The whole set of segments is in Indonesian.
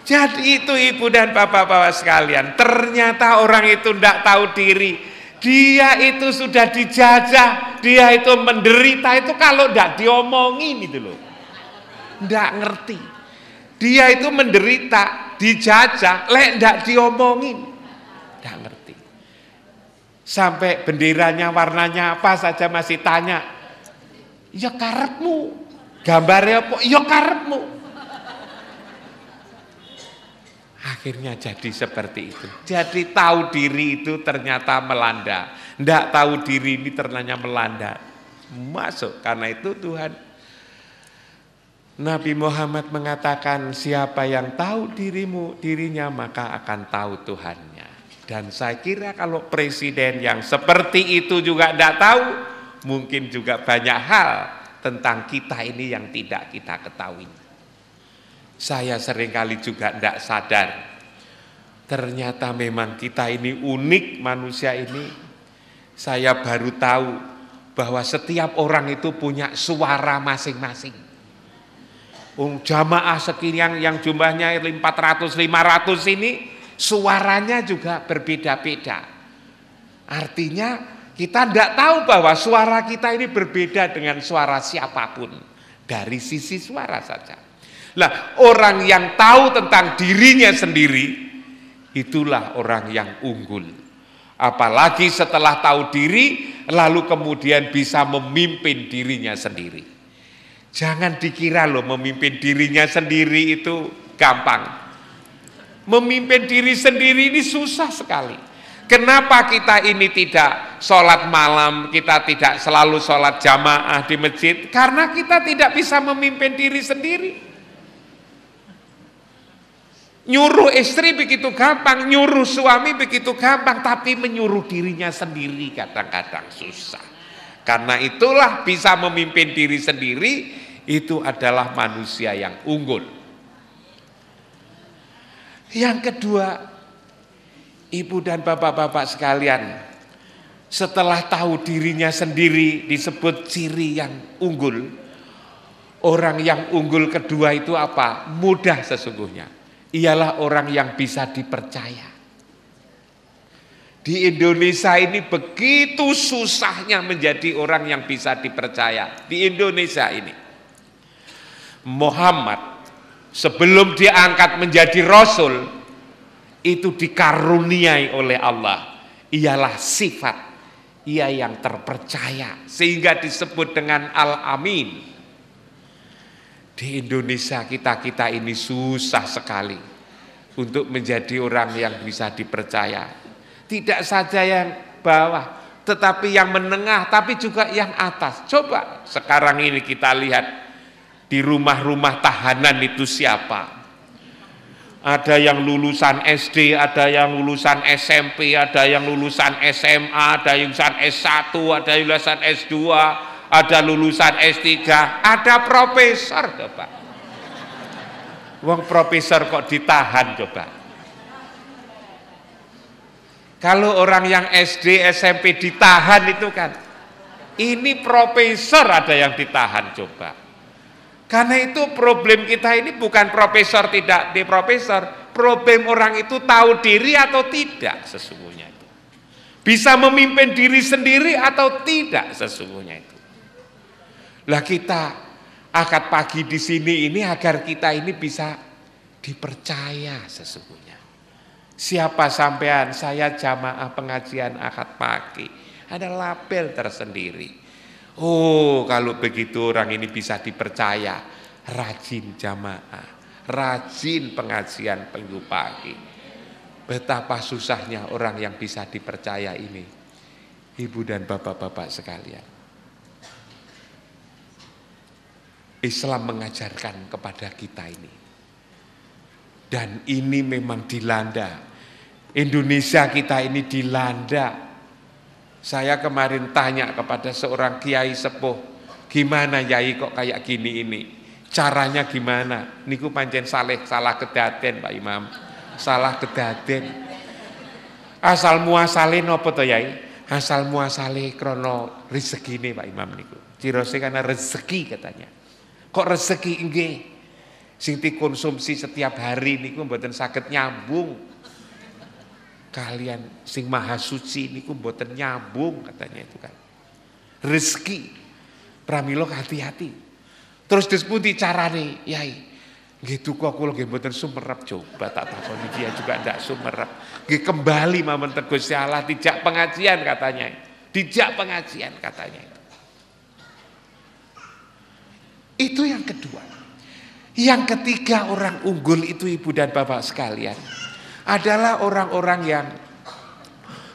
Jadi itu ibu dan bapak-bapak sekalian, ternyata orang itu tidak tahu diri. Dia itu sudah dijajah, dia itu menderita itu kalau tidak diomongin itu loh. Tidak ngerti. Dia itu menderita, dijajah, tidak diomongin. Tidak ngerti. Sampai benderanya warnanya apa saja masih tanya. Ya karepmu. Gambarnya apa? Ya karepmu. Akhirnya jadi seperti itu. Jadi tahu diri itu ternyata melanda. Tidak tahu diri ini ternyata melanda. Masuk. Karena itu Tuhan. Nabi Muhammad mengatakan siapa yang tahu dirinya maka akan tahu Tuhannya. Dan saya kira kalau presiden yang seperti itu juga tidak tahu, mungkin juga banyak hal tentang kita ini yang tidak kita ketahui. Saya seringkali juga tidak sadar, ternyata memang kita ini unik manusia ini. Saya baru tahu bahwa setiap orang itu punya suara masing-masing. Jamaah sekian yang jumlahnya 400-500 ini suaranya juga berbeda-beda. Artinya kita tidak tahu bahwa suara kita ini berbeda dengan suara siapapun dari sisi suara saja. Nah, orang yang tahu tentang dirinya sendiri, itulah orang yang unggul. Apalagi setelah tahu diri, lalu kemudian bisa memimpin dirinya sendiri. Jangan dikira loh memimpin dirinya sendiri itu gampang. Memimpin diri sendiri ini susah sekali. Kenapa kita ini tidak sholat malam, kita tidak selalu sholat jamaah di masjid? Karena kita tidak bisa memimpin diri sendiri. Nyuruh istri begitu gampang, nyuruh suami begitu gampang, tapi menyuruh dirinya sendiri kadang-kadang susah. Karena itulah bisa memimpin diri sendiri, itu adalah manusia yang unggul. Yang kedua, ibu dan bapak-bapak sekalian, setelah tahu dirinya sendiri disebut ciri yang unggul. Orang yang unggul kedua itu apa? Mudah sesungguhnya. Ialah orang yang bisa dipercaya. Di Indonesia ini begitu susahnya menjadi orang yang bisa dipercaya. Di Indonesia ini. Muhammad sebelum diangkat menjadi Rasul, itu dikaruniai oleh Allah. Ialah sifat, ia yang terpercaya. Sehingga disebut dengan Al-Amin. Di Indonesia kita ini susah sekali untuk menjadi orang yang bisa dipercaya. Tidak saja yang bawah, tetapi yang menengah, tapi juga yang atas. Coba sekarang ini kita lihat di rumah-rumah tahanan itu siapa? Ada yang lulusan SD, ada yang lulusan SMP, ada yang lulusan SMA, ada yang lulusan S1, ada yang lulusan S2, ada lulusan S3, ada profesor. Coba wong profesor kok ditahan coba. Kalau orang yang SD, SMP ditahan itu kan, ini profesor ada yang ditahan coba. Karena itu problem kita ini bukan profesor tidak di profesor, problem orang itu tahu diri atau tidak sesungguhnya itu. Bisa memimpin diri sendiri atau tidak sesungguhnya itu. Lah kita akad pagi di sini ini agar kita ini bisa dipercaya sesungguhnya. Siapa sampean? Saya jamaah pengajian akad pagi. Ada label tersendiri. Oh, kalau begitu orang ini bisa dipercaya. Rajin jamaah, rajin pengajian minggu pagi. Betapa susahnya orang yang bisa dipercaya ini. Ibu dan bapak-bapak sekalian. Islam mengajarkan kepada kita ini. Dan ini memang dilanda. Indonesia kita ini dilanda. Saya kemarin tanya kepada seorang kiai sepuh, gimana yai kok kayak gini ini? Caranya gimana? Niku pancen salah kedaden Pak Imam. Salah kedaden. Asal muasale napa to yai? Asal muasale krana rezekine Pak Imam niku. Cirose karena rezeki katanya. Kok rezeki nggih? Sing dikonsumsi setiap hari niku mboten saged nyambung. Kalian sing maha suci niku mboten nyambung katanya itu kan. Rezeki pramila hati-hati. Terus disputi carane, Yai. Nggih duka kula nggih mboten sumerep, coba tak takoni dia juga ndak sumerep. Nggih kembali mawon Gusti Allah dijak pengajian katanya. Dijak pengajian katanya itu. Itu yang kedua. Yang ketiga orang unggul itu Ibu dan Bapak sekalian adalah orang-orang yang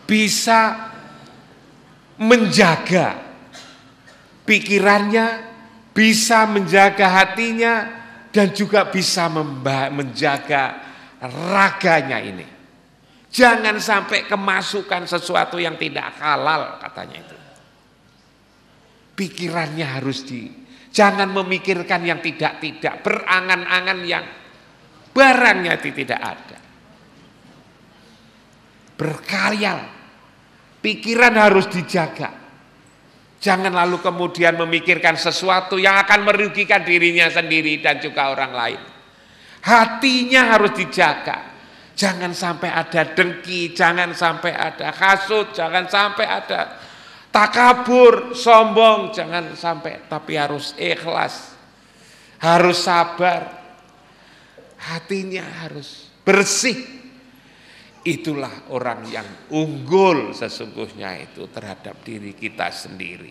bisa menjaga pikirannya, bisa menjaga hatinya, dan juga bisa menjaga raganya ini. Jangan sampai kemasukan sesuatu yang tidak halal katanya itu. Pikirannya harus jangan memikirkan yang tidak-tidak, berangan-angan yang barangnya tidak ada. Berkhayal, pikiran harus dijaga. Jangan lalu kemudian memikirkan sesuatu yang akan merugikan dirinya sendiri dan juga orang lain. Hatinya harus dijaga. Jangan sampai ada dengki, jangan sampai ada hasud, jangan sampai ada takabur, sombong, jangan sampai, tapi harus ikhlas, harus sabar, hatinya harus bersih. Itulah orang yang unggul sesungguhnya itu terhadap diri kita sendiri.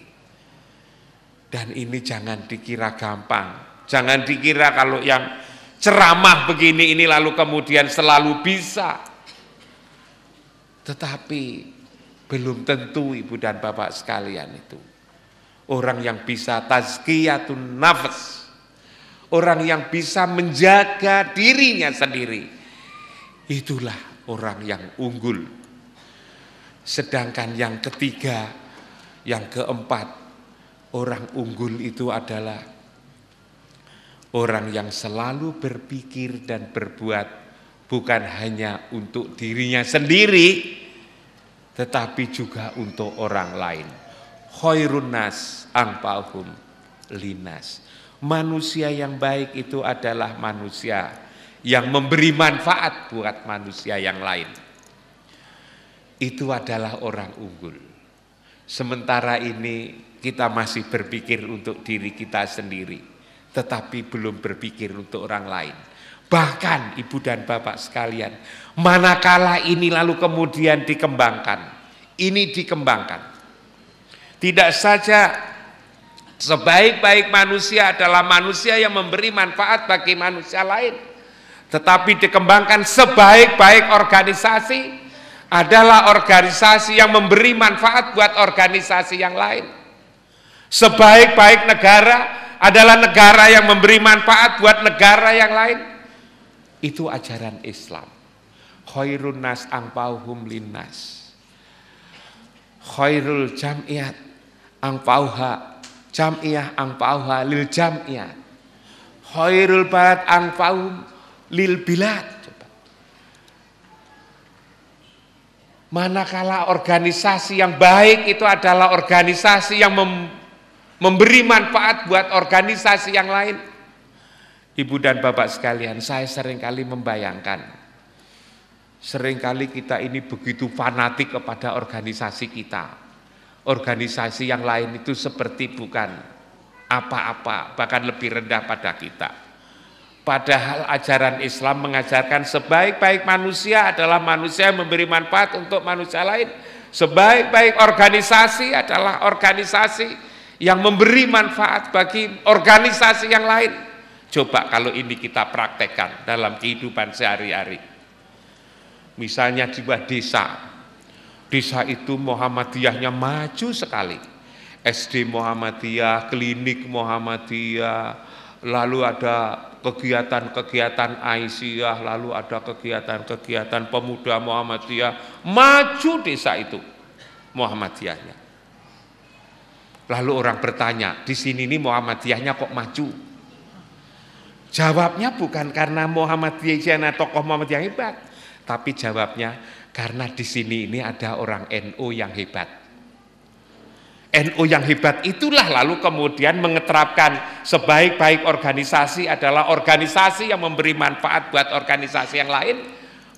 Dan ini jangan dikira gampang, jangan dikira kalau yang ceramah begini ini lalu kemudian selalu bisa. Tetapi belum tentu Ibu dan Bapak sekalian itu. Orang yang bisa tazkiyatun nafs, orang yang bisa menjaga dirinya sendiri, itulah orang yang unggul. Sedangkan yang ketiga, yang keempat, orang unggul itu adalah orang yang selalu berpikir dan berbuat bukan hanya untuk dirinya sendiri, tetapi juga untuk orang lain. Khairun nas anfa'uhum linnas. Manusia yang baik itu adalah manusia yang memberi manfaat buat manusia yang lain. Itu adalah orang unggul. Sementara ini kita masih berpikir untuk diri kita sendiri, tetapi belum berpikir untuk orang lain. Bahkan Ibu dan Bapak sekalian, manakala ini lalu kemudian dikembangkan, ini dikembangkan. Tidak saja sebaik-baik manusia adalah manusia yang memberi manfaat bagi manusia lain, tetapi dikembangkan sebaik-baik organisasi adalah organisasi yang memberi manfaat buat organisasi yang lain. Sebaik-baik negara adalah negara yang memberi manfaat buat negara yang lain. Itu ajaran Islam. Khairun nas anfa'uhum linnas. Khairul jam'iyat anfa'uha jam'iyah anfa'uha lil jam'iyat. Khairul balad anfa'uhum lil bilad. Coba. Manakala organisasi yang baik itu adalah organisasi yang memberi manfaat buat organisasi yang lain. Ibu dan Bapak sekalian, saya seringkali membayangkan, seringkali kita ini begitu fanatik kepada organisasi kita. Organisasi yang lain itu seperti bukan apa-apa, bahkan lebih rendah pada kita. Padahal ajaran Islam mengajarkan sebaik-baik manusia adalah manusia yang memberi manfaat untuk manusia lain. Sebaik-baik organisasi adalah organisasi yang memberi manfaat bagi organisasi yang lain. Coba kalau ini kita praktekkan dalam kehidupan sehari-hari. Misalnya di sebuah desa. Desa itu Muhammadiyahnya maju sekali. SD Muhammadiyah, klinik Muhammadiyah, lalu ada kegiatan-kegiatan Aisyah, lalu ada kegiatan-kegiatan pemuda Muhammadiyah. Maju desa itu Muhammadiyahnya. Lalu orang bertanya, di sini nih Muhammadiyahnya kok maju? Jawabnya bukan karena Muhammadiyah tokoh Muhammadiyah hebat, tapi jawabnya karena di sini ini ada orang NU yang hebat. NU yang hebat itulah lalu kemudian mengeterapkan sebaik-baik organisasi adalah organisasi yang memberi manfaat buat organisasi yang lain,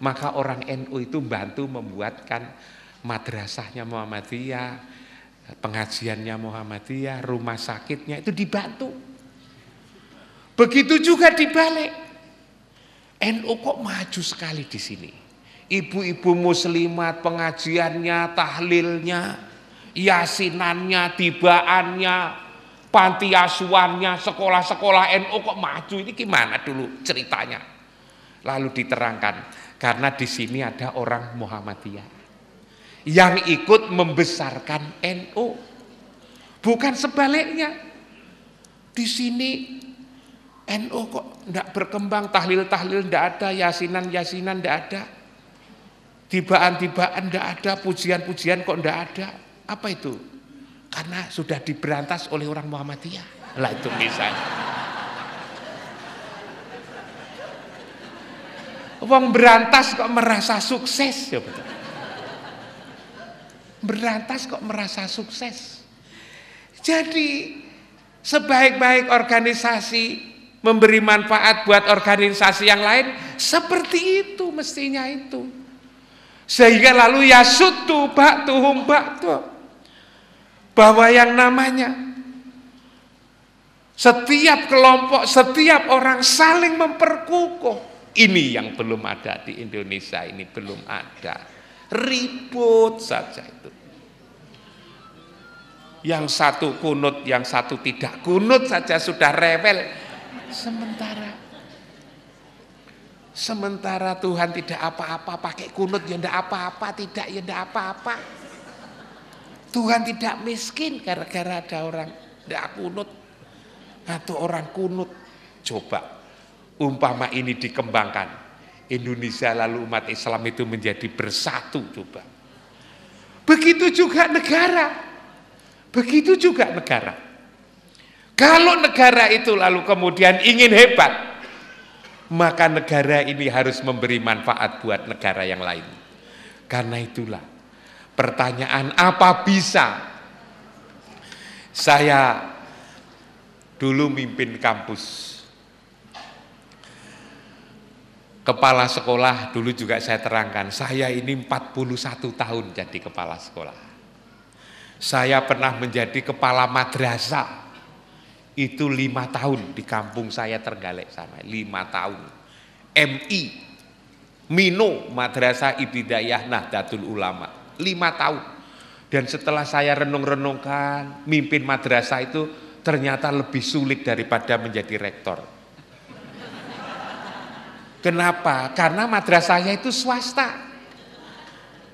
maka orang NU itu bantu membuatkan madrasahnya Muhammadiyah, pengajiannya Muhammadiyah, rumah sakitnya itu dibantu. Begitu juga dibalik, NU kok maju sekali di sini. Ibu-ibu muslimat pengajiannya, tahlilnya, yasinannya, tibaannya, panti asuhannya, sekolah-sekolah NU kok maju. Ini gimana dulu ceritanya? Lalu diterangkan, karena di sini ada orang Muhammadiyah yang ikut membesarkan NU, bukan sebaliknya. Di sini NU kok tidak berkembang, tahlil-tahlil tidak ada, yasinan-yasinan tidak ada, tibaan-tibaan tidak ada, pujian-pujian kok tidak ada. Apa itu? Karena sudah diberantas oleh orang Muhammadiyah. Lah itu misalnya. Wong berantas kok merasa sukses, ya betul. Berantas kok merasa sukses. Jadi sebaik-baik organisasi memberi manfaat buat organisasi yang lain, seperti itu mestinya itu. Sehingga lalu yasuddu ba'duhum ba'du, bahwa yang namanya setiap kelompok, setiap orang saling memperkukuh. Ini yang belum ada di Indonesia, ini belum ada. Ribut saja itu. Yang satu kunut, yang satu tidak kunut saja sudah rewel. Sementara Tuhan tidak apa-apa, pakai kunut ya tidak apa-apa, tidak ya tidak apa-apa. Tuhan tidak miskin gara-gara ada orang tidak kunut atau orang kunut. Coba umpama ini dikembangkan, Indonesia lalu umat Islam itu menjadi bersatu, coba. Begitu juga negara. Begitu juga negara. Kalau negara itu lalu kemudian ingin hebat, maka negara ini harus memberi manfaat buat negara yang lain. Karena itulah pertanyaan, apa bisa? Saya dulu mimpin kampus. Kepala sekolah dulu juga saya terangkan, saya ini 41 tahun jadi kepala sekolah. Saya pernah menjadi kepala madrasah, itu 5 tahun di kampung saya Trenggalek sana, 5 tahun. MI, Mino, Madrasah Ibtidaiyah Nahdlatul Ulama, 5 tahun. Dan setelah saya renung-renungkan, mimpin madrasah itu ternyata lebih sulit daripada menjadi rektor. Kenapa? Karena madrasahnya itu swasta,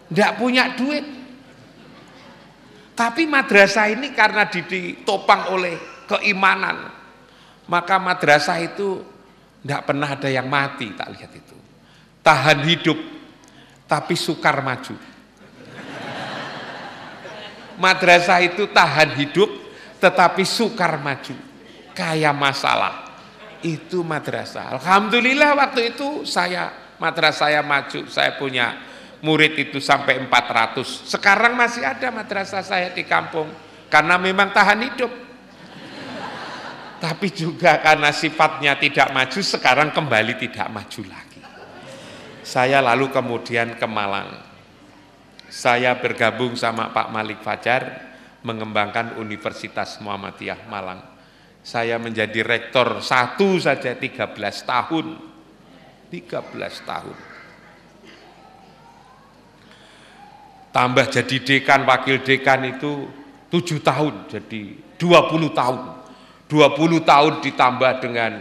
tidak punya duit. Tapi madrasah ini karena ditopang oleh keimanan, maka madrasah itu tidak pernah ada yang mati, tak lihat itu. Tahan hidup, tapi sukar maju. Madrasah itu tahan hidup, tetapi sukar maju. Kayak masalah. Itu madrasah. Alhamdulillah waktu itu madrasah saya maju, saya punya murid itu sampai 400. Sekarang masih ada madrasah saya di kampung karena memang tahan hidup. Tapi juga karena sifatnya tidak maju, sekarang kembali tidak maju lagi. Saya lalu kemudian ke Malang. Saya bergabung sama Pak Malik Fajar mengembangkan Universitas Muhammadiyah Malang. Saya menjadi rektor satu saja 13 tahun. 13 tahun. Tambah jadi dekan, wakil dekan itu 7 tahun, jadi 20 tahun. 20 tahun ditambah dengan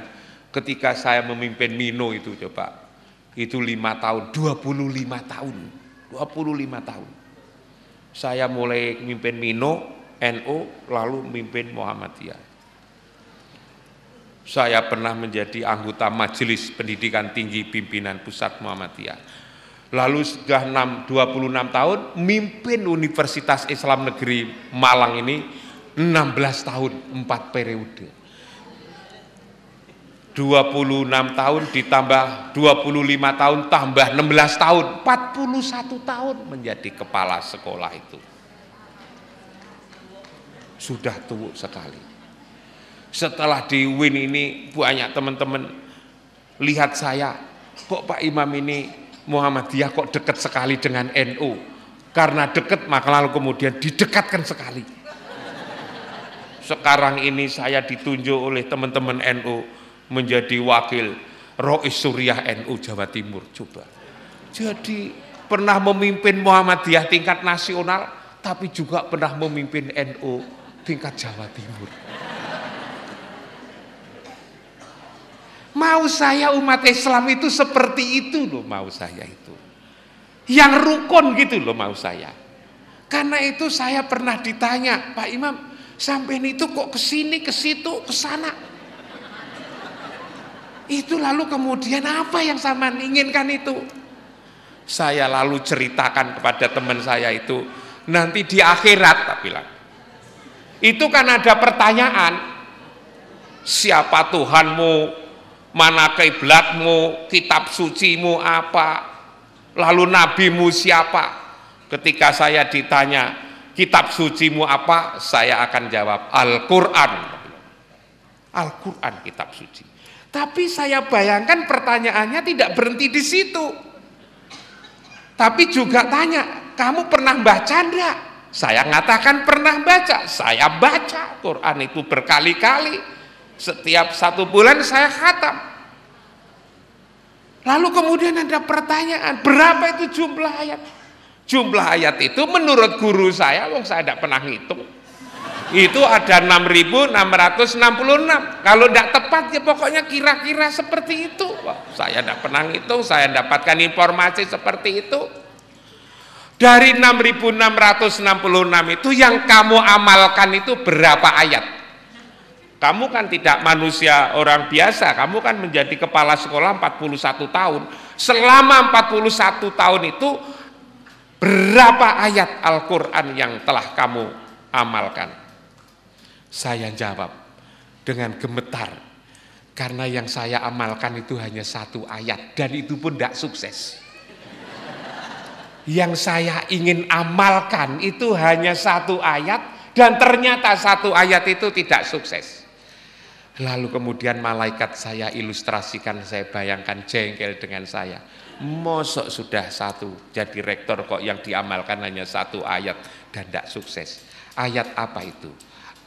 ketika saya memimpin Mino itu coba. Itu 5 tahun, 25 tahun. 25 tahun. Saya mulai memimpin Mino, NU, lalu memimpin Muhammadiyah. Saya pernah menjadi anggota Majelis Pendidikan Tinggi Pimpinan Pusat Muhammadiyah. Lalu sudah 26 tahun mimpin Universitas Islam Negeri Malang ini 16 tahun, 4 periode. 26 tahun ditambah 25 tahun tambah 16 tahun, 41 tahun menjadi kepala sekolah itu. sudah tua sekali. Setelah di UIN ini banyak teman-teman lihat saya, kok Pak Imam ini Muhammadiyah kok dekat sekali dengan NU. Karena dekat maka lalu kemudian didekatkan sekali. Sekarang ini saya ditunjuk oleh teman-teman NU menjadi wakil Rois Suriah NU Jawa Timur. Coba. Jadi pernah memimpin Muhammadiyah tingkat nasional, tapi juga pernah memimpin NU tingkat Jawa Timur. Mau saya umat Islam itu seperti itu loh, mau saya itu. Yang rukun gitu loh mau saya. Karena itu saya pernah ditanya, Pak Imam, sampean itu kok kesini, ke situ, ke sana. Itu lalu kemudian apa yang sama inginkan itu? Saya lalu ceritakan kepada teman saya itu, nanti di akhirat, tak bilang. Itu kan ada pertanyaan, siapa Tuhanmu, mana kiblatmu, kitab sucimu apa, lalu nabimu siapa? Ketika saya ditanya, kitab sucimu apa? Saya akan jawab, Al-Quran. Al-Quran kitab suci. Tapi saya bayangkan pertanyaannya tidak berhenti di situ. Tapi juga tanya, kamu pernah baca enggak? Saya mengatakan pernah baca. Saya baca Quran itu berkali-kali. Setiap 1 bulan saya khatam. Lalu kemudian ada pertanyaan, berapa itu jumlah ayat? Jumlah ayat itu menurut guru saya, saya tidak pernah ngitung, itu ada 6.666. Kalau tidak tepat ya pokoknya kira-kira seperti itu. Saya tidak pernah ngitung, saya dapatkan informasi seperti itu. Dari 6.666 itu yang kamu amalkan itu berapa ayat? Kamu kan tidak manusia orang biasa, kamu kan menjadi kepala sekolah 41 tahun. Selama 41 tahun itu berapa ayat Al-Quran yang telah kamu amalkan? Saya jawab dengan gemetar, karena yang saya amalkan itu hanya 1 ayat, dan itu pun tidak sukses. Yang saya ingin amalkan itu hanya 1 ayat, dan ternyata 1 ayat itu tidak sukses. Lalu kemudian malaikat saya ilustrasikan, saya bayangkan jengkel dengan saya. Mosok sudah 1 jadi rektor kok yang diamalkan hanya 1 ayat dan tidak sukses. Ayat apa itu?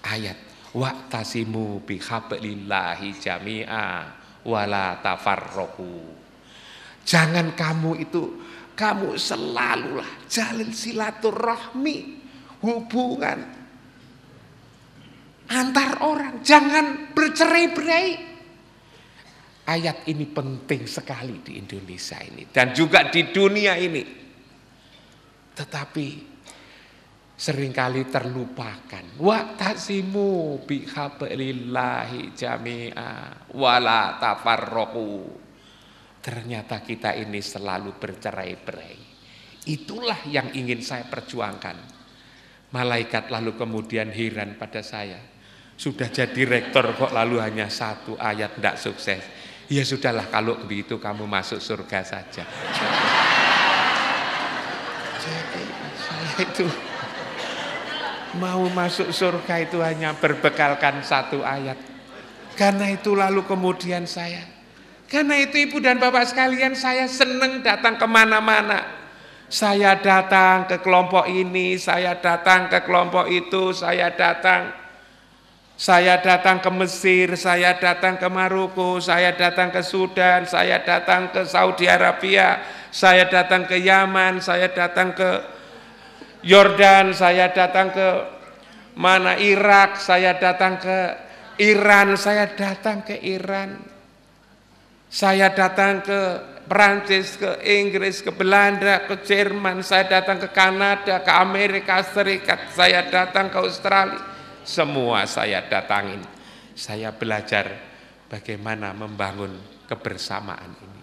Ayat wa'tasimu bihablillahi jami'a wala tafarraqu. Jangan kamu selalulah jalin silaturahmi, hubungan antar orang, jangan bercerai-berai. Ayat ini penting sekali di Indonesia ini dan juga di dunia ini. Tetapi seringkali terlupakan. Wa'tasimu bihablillahi jami'a wala tafarraqu. Ternyata kita ini selalu bercerai-berai. Itulah yang ingin saya perjuangkan. Malaikat lalu kemudian heran pada saya. Sudah jadi rektor kok lalu hanya 1 ayat tidak sukses. Ya sudahlah, kalau begitu kamu masuk surga saja. Jadi saya itu mau masuk surga itu hanya berbekalkan 1 ayat. Karena itu lalu kemudian karena itu ibu dan bapak sekalian, saya senang datang kemana-mana. Saya datang ke kelompok ini, saya datang ke kelompok itu, saya datang ke Mesir, saya datang ke Maroko, saya datang ke Sudan, saya datang ke Saudi Arabia, saya datang ke Yaman, saya datang ke Yordan, saya datang ke Irak, saya datang ke Iran, saya datang ke Iran, saya datang ke Perancis, ke Inggris, ke Belanda, ke Jerman, saya datang ke Kanada, ke Amerika Serikat, saya datang ke Australia. Semua saya datangin. Saya belajar bagaimana membangun kebersamaan ini.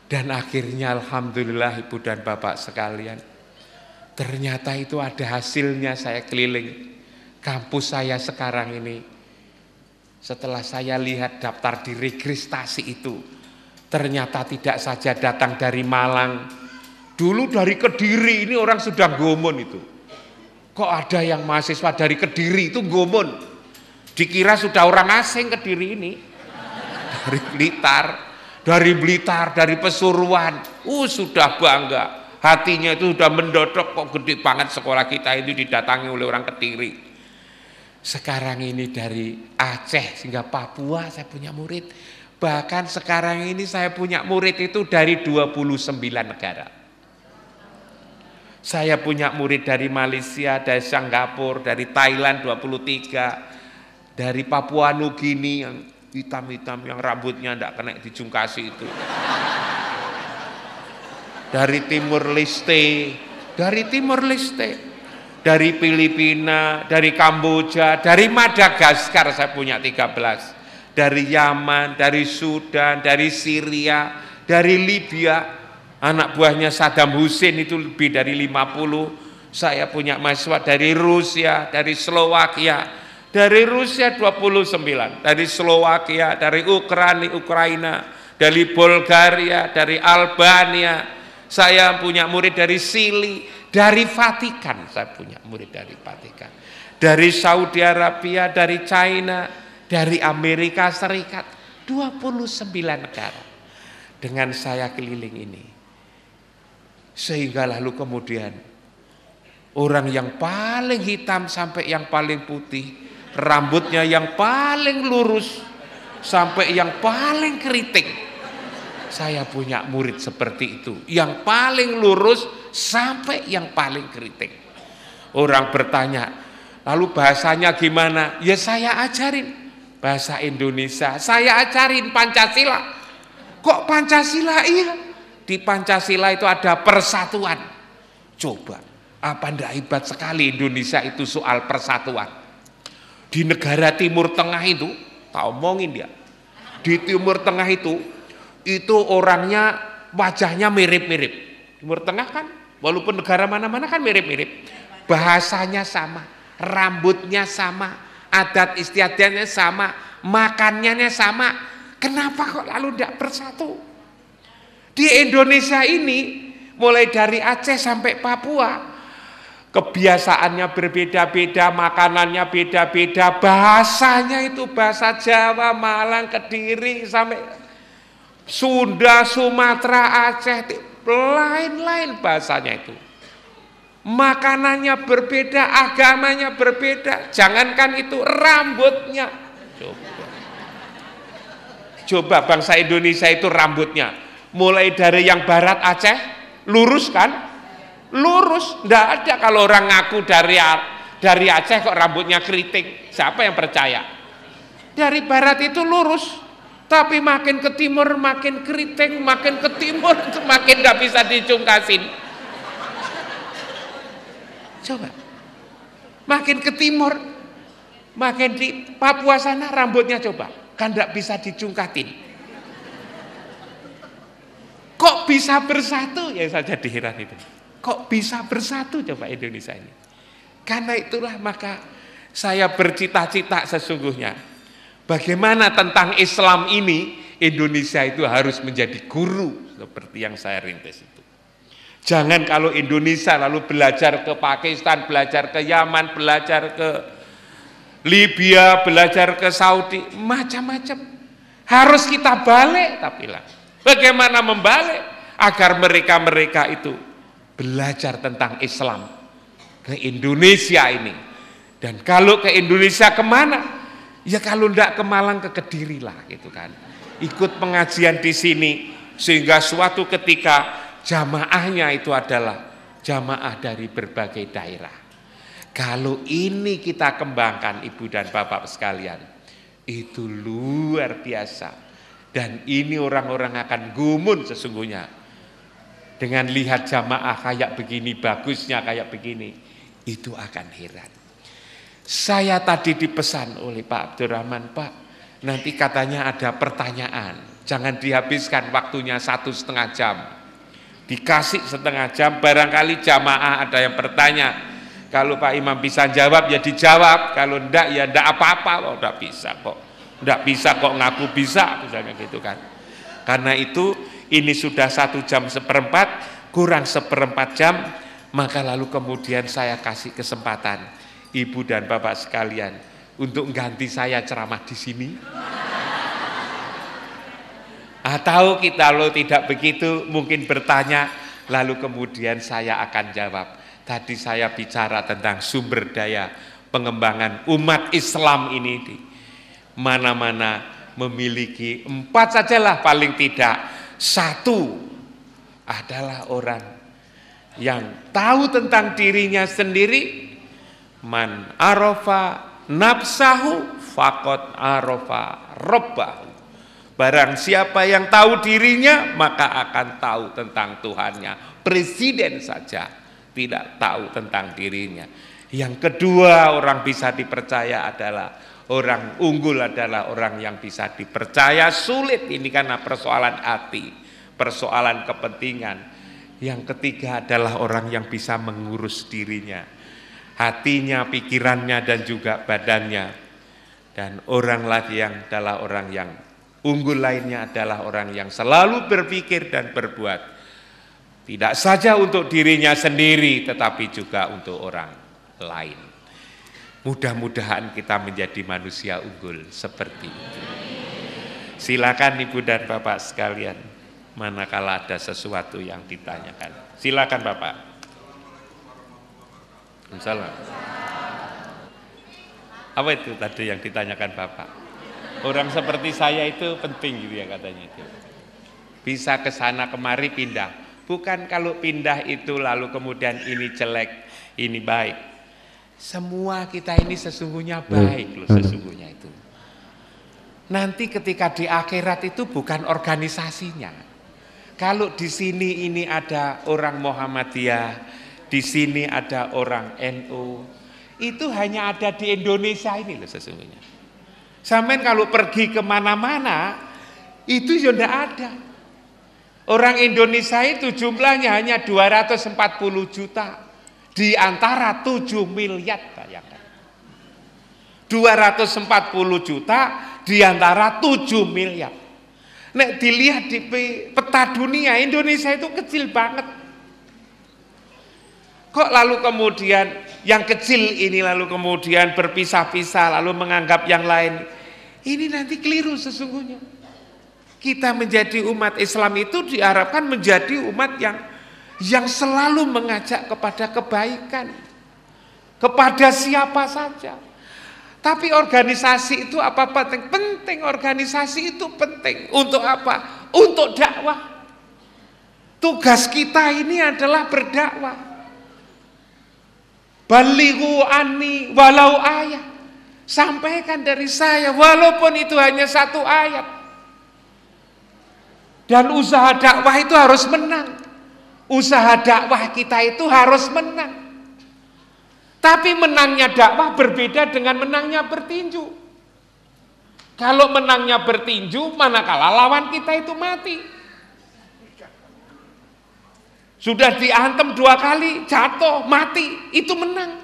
Dan akhirnya alhamdulillah ibu dan bapak sekalian, ternyata itu ada hasilnya. Saya keliling kampus saya sekarang ini. Setelah saya lihat daftar diregistrasi itu, ternyata tidak saja datang dari Malang. Dulu dari Kediri ini orang sudah ngomong itu. Kok ada yang mahasiswa dari Kediri itu gomun, dikira sudah orang asing Kediri ini. Dari Blitar, dari Pasuruan, sudah bangga, hatinya itu sudah mendodok, kok gede banget sekolah kita itu didatangi oleh orang Kediri. Sekarang ini dari Aceh hingga Papua saya punya murid, bahkan sekarang ini saya punya murid itu dari 29 negara. Saya punya murid dari Malaysia, dari Singapura, dari Thailand 23, dari Papua Nugini yang hitam-hitam, yang rambutnya tidak kena dijungkasi itu. Dari Timur Leste, dari Filipina, dari Kamboja, dari Madagaskar saya punya 13, dari Yaman, dari Sudan, dari Syria, dari Libya, anak buahnya Saddam Hussein itu lebih dari 50. Saya punya mahasiswa dari Rusia, dari Slovakia, dari Rusia 29, dari Slovakia, dari Ukraina, dari Bulgaria, dari Albania. Saya punya murid dari Chili, dari Vatikan, saya punya murid dari Vatikan, dari Saudi Arabia, dari China, dari Amerika Serikat, 29 negara. Dengan saya keliling ini, sehingga lalu kemudian orang yang paling hitam sampai yang paling putih, rambutnya yang paling lurus sampai yang paling keriting, saya punya murid seperti itu, yang paling lurus sampai yang paling keriting. Orang bertanya, lalu bahasanya gimana? Ya saya ajarin bahasa Indonesia, saya ajarin Pancasila. Kok Pancasila? Iya, di Pancasila itu ada persatuan. Coba, apa ndak hebat sekali Indonesia itu soal persatuan. Di negara Timur Tengah itu, tak omongin dia, di Timur Tengah itu orangnya wajahnya mirip-mirip. Timur Tengah kan, walaupun negara mana-mana kan mirip-mirip, bahasanya sama, rambutnya sama, adat istiadatnya sama, makanannya sama. Kenapa kok lalu tidak bersatu? Di Indonesia ini, mulai dari Aceh sampai Papua, kebiasaannya berbeda-beda, makanannya beda-beda, bahasanya itu bahasa Jawa, Malang, Kediri, sampai Sunda, Sumatera, Aceh, lain-lain bahasanya itu. Makanannya berbeda, agamanya berbeda, jangankan itu, rambutnya. Coba bangsa Indonesia itu rambutnya, mulai dari yang barat Aceh, lurus kan? Lurus, ndak ada kalau orang ngaku dari Aceh kok rambutnya keriting. Siapa yang percaya? Dari barat itu lurus, tapi makin ke timur makin keriting, makin ke timur makin nggak bisa dicungkasin. Coba, makin ke timur, makin di Papua sana rambutnya coba, kan nggak bisa dicungkatin. Kok bisa bersatu? Ya saya jadi heran itu. Kok bisa bersatu coba Indonesia ini? Karena itulah maka saya bercita-cita sesungguhnya. Bagaimana tentang Islam ini, Indonesia itu harus menjadi guru seperti yang saya rintis itu. Jangan kalau Indonesia lalu belajar ke Pakistan, belajar ke Yaman, belajar ke Libya, belajar ke Saudi, macam-macam. Harus kita balik, tapi lah. Bagaimana membalik agar mereka-mereka itu belajar tentang Islam ke Indonesia ini. Dan kalau ke Indonesia kemana? Ya kalau tidak ke Malang, ke Kediri lah gitu kan. Ikut pengajian di sini sehingga suatu ketika jamaahnya itu adalah jamaah dari berbagai daerah. Kalau ini kita kembangkan Ibu dan Bapak sekalian, itu luar biasa. Dan ini orang-orang akan gumun sesungguhnya. Dengan lihat jamaah kayak begini, bagusnya kayak begini, itu akan heran. Saya tadi dipesan oleh Pak Abdurrahman, Pak, nanti katanya ada pertanyaan, jangan dihabiskan waktunya 1,5 jam. Dikasih 1/2 jam, barangkali jamaah ada yang bertanya. Kalau Pak Imam bisa jawab ya dijawab, kalau enggak ya enggak apa-apa, oh, enggak bisa kok. Enggak bisa kok ngaku bisa, misalnya gitu kan. Karena itu ini sudah 1 jam 1/4, kurang 1/4 jam, Maka lalu kemudian saya kasih kesempatan ibu dan bapak sekalian untuk ganti saya ceramah di sini. Atau kita lo tidak begitu mungkin bertanya, lalu kemudian saya akan jawab. Tadi saya bicara tentang sumber daya pengembangan umat Islam ini di mana-mana memiliki 4 sajalah paling tidak. 1 adalah orang yang tahu tentang dirinya sendiri. Man arafa nafsahu faqad arafa rabbahu. Barang siapa yang tahu dirinya maka akan tahu tentang Tuhannya. Presiden saja tidak tahu tentang dirinya. Yang kedua orang bisa dipercaya adalah orang unggul adalah orang yang bisa dipercaya. Sulit ini karena persoalan hati, persoalan kepentingan. Yang ketiga adalah orang yang bisa mengurus dirinya, hatinya, pikirannya dan juga badannya. Dan orang lagi yang adalah orang yang unggul lainnya adalah orang yang selalu berpikir dan berbuat tidak saja untuk dirinya sendiri tetapi juga untuk orang lain. Mudah-mudahan kita menjadi manusia unggul seperti itu. Silakan ibu dan bapak sekalian, manakala ada sesuatu yang ditanyakan. Silakan bapak. Salam. Apa itu tadi yang ditanyakan bapak? Orang seperti saya itu penting gitu ya katanya itu. Bisa ke sana kemari pindah. Bukan kalau pindah itu lalu kemudian ini jelek, ini baik. Semua kita ini sesungguhnya baik loh, sesungguhnya itu. Nanti ketika di akhirat itu bukan organisasinya. Kalau di sini ini ada orang Muhammadiyah, di sini ada orang NU, itu hanya ada di Indonesia ini loh sesungguhnya. Sampai kalau pergi kemana-mana, itu ya tidak ada. Orang Indonesia itu jumlahnya hanya 240 juta. Di antara 7 miliar, bayangkan. 240 juta di antara 7 miliar. Nek dilihat di peta dunia, Indonesia itu kecil banget. Kok lalu kemudian yang kecil ini lalu kemudian berpisah-pisah, lalu menganggap yang lain. Ini nanti keliru sesungguhnya. Kita menjadi umat Islam itu diharapkan menjadi umat yang selalu mengajak kepada kebaikan, kepada siapa saja. Tapi organisasi itu apa penting? Penting, organisasi itu penting. Untuk apa? Untuk dakwah. Tugas kita ini adalah berdakwah. Balighu anni walau ayat. Sampaikan dari saya walaupun itu hanya 1 ayat. Dan usaha dakwah itu harus menang. Usaha dakwah kita itu harus menang. Tapi menangnya dakwah berbeda dengan menangnya bertinju. Kalau menangnya bertinju, manakala lawan kita itu mati. Sudah diantem 2 kali, jatuh, mati, itu menang.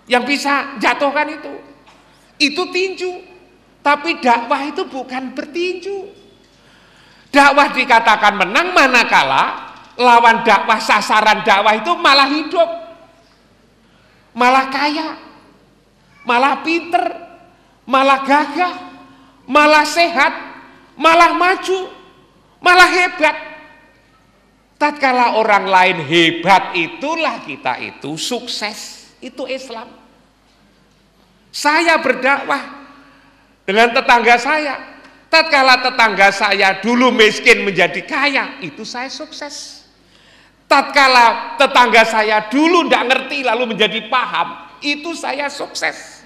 Yang bisa jatuhkan itu tinju. Tapi dakwah itu bukan bertinju. Dakwah dikatakan menang manakala lawan dakwah, sasaran dakwah itu malah hidup, malah kaya, malah pinter, malah gagah, malah sehat, malah maju, malah hebat. Tatkala orang lain hebat, itulah kita itu sukses. Itu Islam. Saya berdakwah dengan tetangga saya. Tatkala tetangga saya dulu miskin menjadi kaya, itu saya sukses. Tatkala tetangga saya dulu tidak ngerti lalu menjadi paham, itu saya sukses.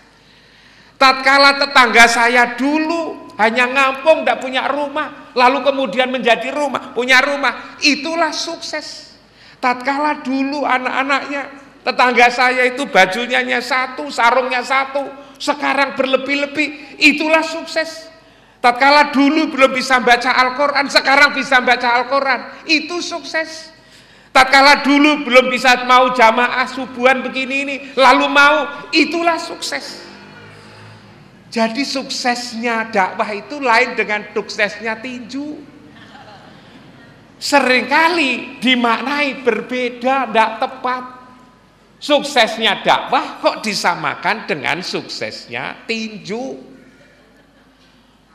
Tatkala tetangga saya dulu hanya ngampung, tidak punya rumah, lalu kemudian menjadi rumah, punya rumah, itulah sukses. Tatkala dulu anak-anaknya, tetangga saya itu bajunya hanya 1, sarungnya 1, sekarang berlebih-lebih, itulah sukses. Tatkala dulu belum bisa baca Al-Quran, sekarang bisa baca Al-Quran, itu sukses. Tatkala dulu belum bisa mau jamaah subuhan begini ini, lalu mau, itulah sukses. Jadi suksesnya dakwah itu lain dengan suksesnya tinju. Seringkali dimaknai berbeda, tidak tepat. Suksesnya dakwah kok disamakan dengan suksesnya tinju.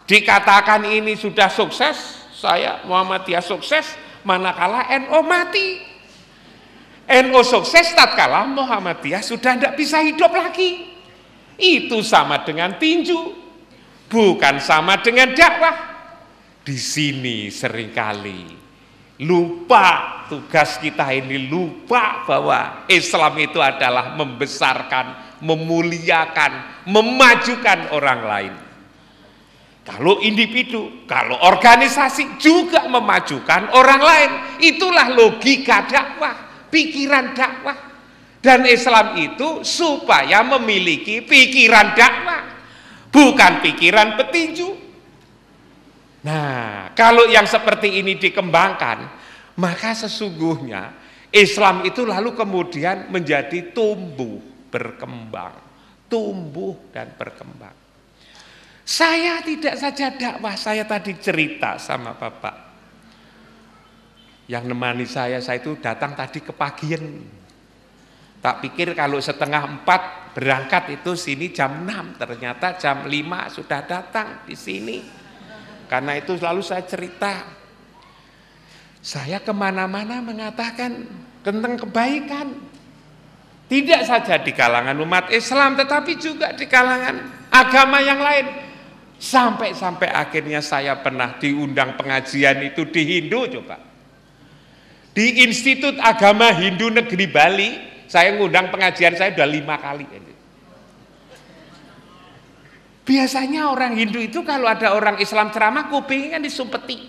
Dikatakan ini sudah sukses, saya Muhammadiyah sukses, manakala NU mati. NU sukses tatkala Muhammadiyah sudah tidak bisa hidup lagi. Itu sama dengan tinju, bukan sama dengan dakwah. Di sini seringkali lupa tugas kita ini, lupa bahwa Islam itu adalah membesarkan, memuliakan, memajukan orang lain. Kalau individu, kalau organisasi juga memajukan orang lain. Itulah logika dakwah, pikiran dakwah. Dan Islam itu supaya memiliki pikiran dakwah, bukan pikiran petinju. Nah, kalau yang seperti ini dikembangkan, maka sesungguhnya Islam itu lalu kemudian menjadi tumbuh, berkembang, tumbuh dan berkembang. Saya tidak saja dakwah, saya tadi cerita sama Bapak. Yang nemani saya itu datang tadi kepagian. Tak pikir kalau 3:30 berangkat itu sini jam 6, ternyata jam 5 sudah datang di sini. Karena itu selalu saya cerita, saya kemana-mana mengatakan tentang kebaikan. Tidak saja di kalangan umat Islam, tetapi juga di kalangan agama yang lain. Sampai akhirnya saya pernah diundang pengajian itu di Hindu coba. Di Institut Agama Hindu Negeri Bali, saya ngundang pengajian saya udah 5 kali. Biasanya orang Hindu itu kalau ada orang Islam ceramah kupingnya kan disumpeti.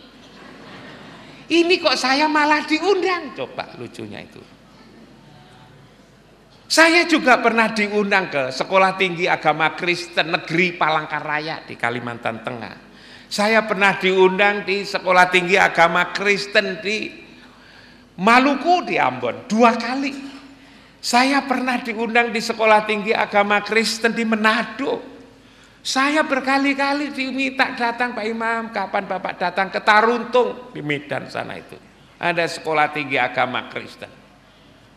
Ini kok saya malah diundang, coba lucunya itu. Saya juga pernah diundang ke Sekolah Tinggi Agama Kristen Negeri Palangkaraya di Kalimantan Tengah. Saya pernah diundang di Sekolah Tinggi Agama Kristen di Maluku di Ambon 2 kali. Saya pernah diundang di Sekolah Tinggi Agama Kristen di Manado. Saya berkali-kali diminta datang Pak Imam, kapan Bapak datang ke Taruntung di Medan sana itu. Ada Sekolah Tinggi Agama Kristen.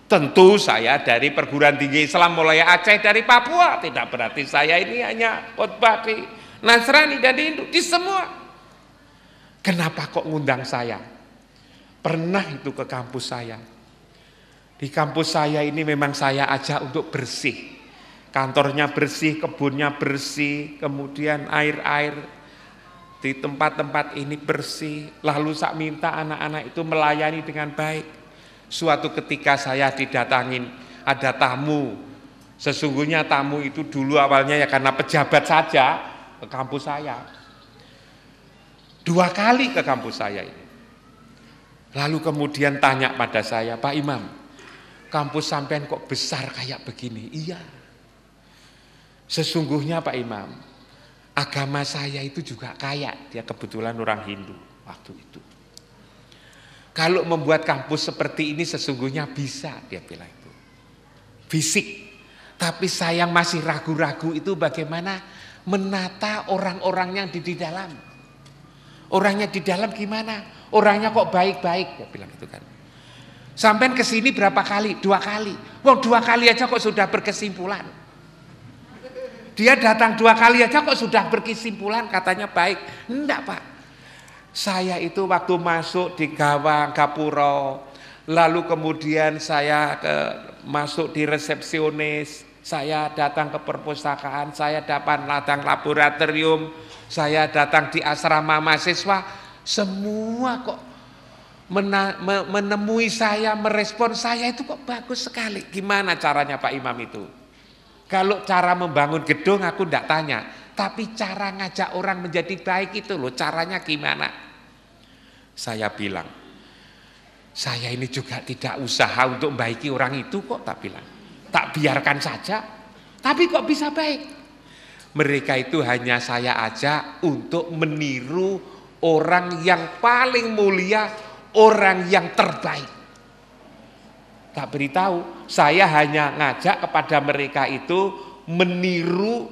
Tentu saya dari perguruan tinggi Islam mulai Aceh dari Papua, tidak berarti saya ini hanya khotbah di Nasrani dan di Hindu, di semua. Kenapa kok ngundang saya? Pernah itu ke kampus saya. Di kampus saya ini memang saya ajak untuk bersih. Kantornya bersih, kebunnya bersih, kemudian air-air di tempat-tempat ini bersih. Lalu saya minta anak-anak itu melayani dengan baik. Suatu ketika saya didatangin, ada tamu. Sesungguhnya tamu itu dulu awalnya ya karena pejabat saja ke kampus saya. 2 kali ke kampus saya ini. Lalu kemudian tanya pada saya, Pak Imam, kampus sampean kok besar kayak begini? Iya. Sesungguhnya Pak Imam, agama saya itu juga kaya, dia kebetulan orang Hindu waktu itu. Kalau membuat kampus seperti ini sesungguhnya bisa, dia bilang itu. Fisik, tapi saya masih ragu-ragu itu bagaimana menata orang-orang yang di dalam. Orangnya di dalam gimana? Orangnya kok baik-baik, dia bilang itu kan. Sampai kesini berapa kali? 2 kali. Wong 2 kali aja kok sudah berkesimpulan. Dia datang 2 kali aja kok sudah berkesimpulan katanya baik. Enggak Pak. Saya itu waktu masuk di Gawang Gapuro, lalu kemudian saya masuk di resepsionis, saya datang ke perpustakaan, saya dapat ladang laboratorium, saya datang di asrama mahasiswa, semua kok menemui saya, merespon saya itu kok bagus sekali. Gimana caranya Pak Imam itu? Kalau cara membangun gedung aku enggak tanya, tapi cara ngajak orang menjadi baik itu loh, caranya gimana? Saya bilang, saya ini juga tidak usaha untuk membaiki orang itu kok, tak bilang. Tak biarkan saja, tapi kok bisa baik? Mereka itu hanya saya ajak untuk meniru orang yang paling mulia, orang yang terbaik. Tak beritahu, saya hanya ngajak kepada mereka itu meniru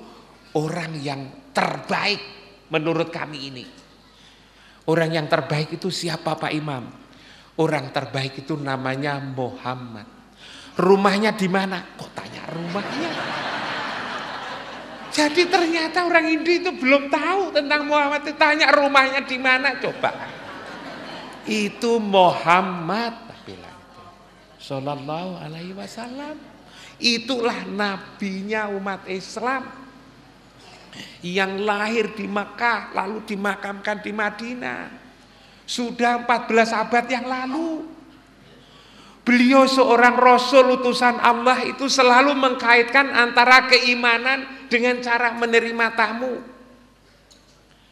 orang yang terbaik menurut kami ini. Orang yang terbaik itu siapa Pak Imam? Orang terbaik itu namanya Muhammad. Rumahnya di mana? Kok tanya rumahnya? Jadi ternyata orang Hindu itu belum tahu tentang Muhammad. Tanya rumahnya di mana coba. Itu Muhammad bilang. Sallallahu alaihi wasallam. Itulah nabinya umat Islam. Yang lahir di Makkah lalu dimakamkan di Madinah. Sudah 14 abad yang lalu. Beliau seorang Rasul utusan Allah itu selalu mengkaitkan antara keimanan dengan cara menerima tamu.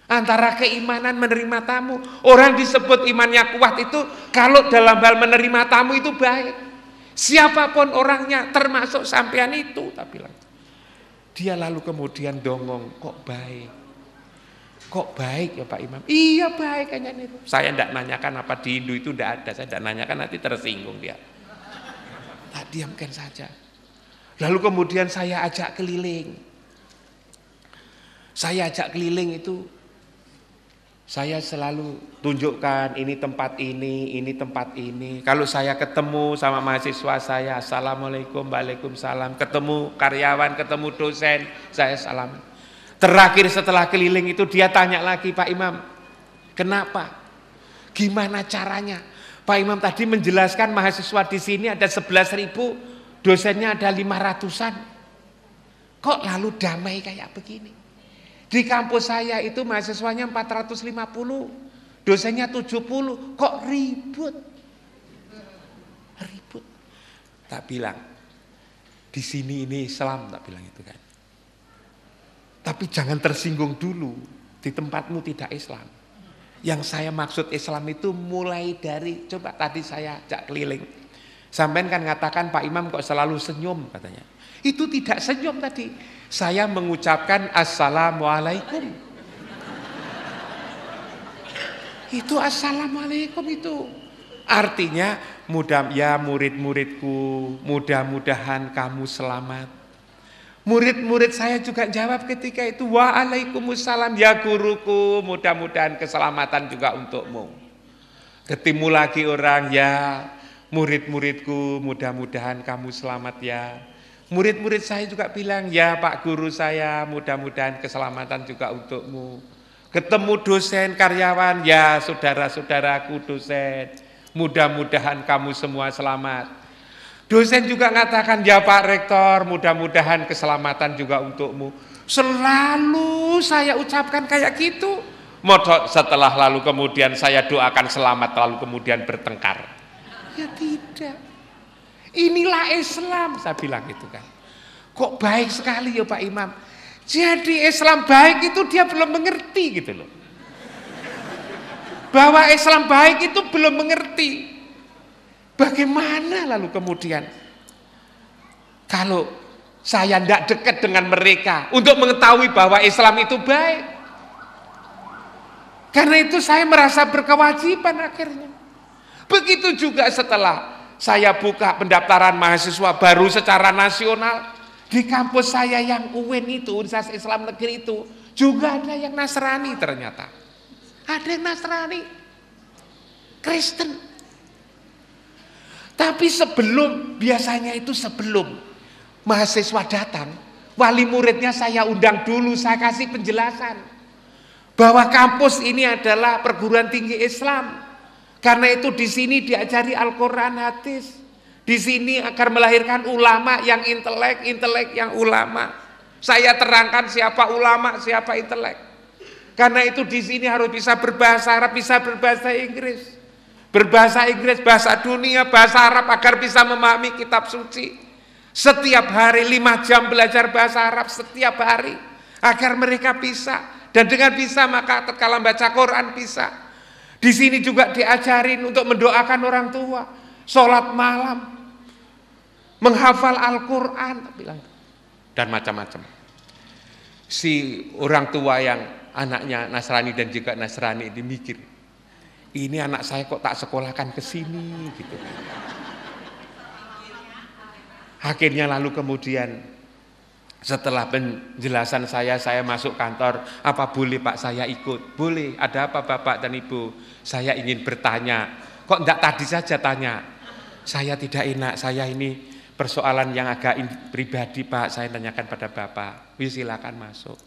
Antara keimanan menerima tamu. Orang disebut imannya kuat itu kalau dalam hal menerima tamu itu baik. Siapapun orangnya termasuk sampean itu. Tapi dia lalu kemudian dongong, kok baik? Kok baik ya Pak Imam? Iya baik kayaknya itu. Saya tidak nanyakan apa di Hindu itu tidak ada. Saya tidak nanyakan, nanti tersinggung dia. Tak diamkan saja. Lalu kemudian saya ajak keliling. Saya ajak keliling itu. Saya selalu tunjukkan ini tempat ini tempat ini. Kalau saya ketemu sama mahasiswa saya, assalamualaikum, waalaikumsalam. Ketemu karyawan, ketemu dosen, saya salam. Terakhir setelah keliling itu dia tanya lagi, Pak Imam, kenapa? Gimana caranya? Pak Imam tadi menjelaskan mahasiswa di sini ada 11.000, dosennya ada 500-an. Kok lalu damai kayak begini? Di kampus saya itu mahasiswanya 450, dosennya 70, kok ribut? Ribut. Tak bilang, di sini ini Islam, tak bilang itu kan. Tapi jangan tersinggung dulu, di tempatmu tidak Islam. Yang saya maksud Islam itu mulai dari, coba tadi saya ajak keliling. Sampean kan ngatakan Pak Imam kok selalu senyum katanya. Itu tidak senyum tadi. Saya mengucapkan assalamualaikum. Itu assalamualaikum itu. Artinya murid-muridku, mudah-mudahan kamu selamat. Murid-murid saya juga jawab ketika itu, waalaikumsalam ya guruku, mudah-mudahan keselamatan juga untukmu. Ketemu lagi orang, ya murid-muridku, mudah-mudahan kamu selamat ya. Murid-murid saya juga bilang, ya Pak Guru saya, mudah-mudahan keselamatan juga untukmu. Ketemu dosen, karyawan, ya saudara-saudaraku dosen, mudah-mudahan kamu semua selamat. Dosen juga mengatakan, ya Pak Rektor, mudah-mudahan keselamatan juga untukmu. Selalu saya ucapkan kayak gitu. Modok setelah lalu kemudian saya doakan selamat, lalu kemudian bertengkar. Ya tidak. Inilah Islam, saya bilang gitu kan. Kok baik sekali ya Pak Imam. Jadi Islam baik itu dia belum mengerti gitu loh. Bahwa Islam baik itu belum mengerti. Bagaimana lalu kemudian kalau saya tidak dekat dengan mereka untuk mengetahui bahwa Islam itu baik. Karena itu saya merasa berkewajiban akhirnya. Begitu juga setelah saya buka pendaftaran mahasiswa baru secara nasional. Di kampus saya yang UIN itu, Universitas Islam Negeri itu, juga ada yang Nasrani ternyata. Ada yang Nasrani, Kristen. Tapi biasanya itu sebelum mahasiswa datang, wali muridnya saya undang dulu, saya kasih penjelasan. Bahwa kampus ini adalah perguruan tinggi Islam. Karena itu di sini diajari Al-Quran, hadis. Di sini akan melahirkan ulama yang intelek yang ulama. Saya terangkan siapa ulama, siapa intelek. Karena itu di sini harus bisa berbahasa Arab, bisa berbahasa Inggris. Berbahasa Inggris, bahasa dunia, bahasa Arab agar bisa memahami kitab suci. Setiap hari 5 jam belajar bahasa Arab setiap hari. Agar mereka bisa. Dan dengan bisa maka tatkala baca Quran bisa. Di sini juga diajarin untuk mendoakan orang tua. Sholat malam. Menghafal Al-Quran. Dan macam-macam. Si orang tua yang anaknya Nasrani dan juga Nasrani ini mikir. Ini anak saya kok tak sekolahkan ke sini gitu. Akhirnya lalu kemudian setelah penjelasan saya masuk kantor, apa boleh Pak saya ikut? Boleh, ada apa Bapak dan Ibu? Saya ingin bertanya. Kok enggak tadi saja tanya? Saya tidak enak, saya ini persoalan yang agak pribadi Pak, saya tanyakan pada Bapak. Silakan masuk.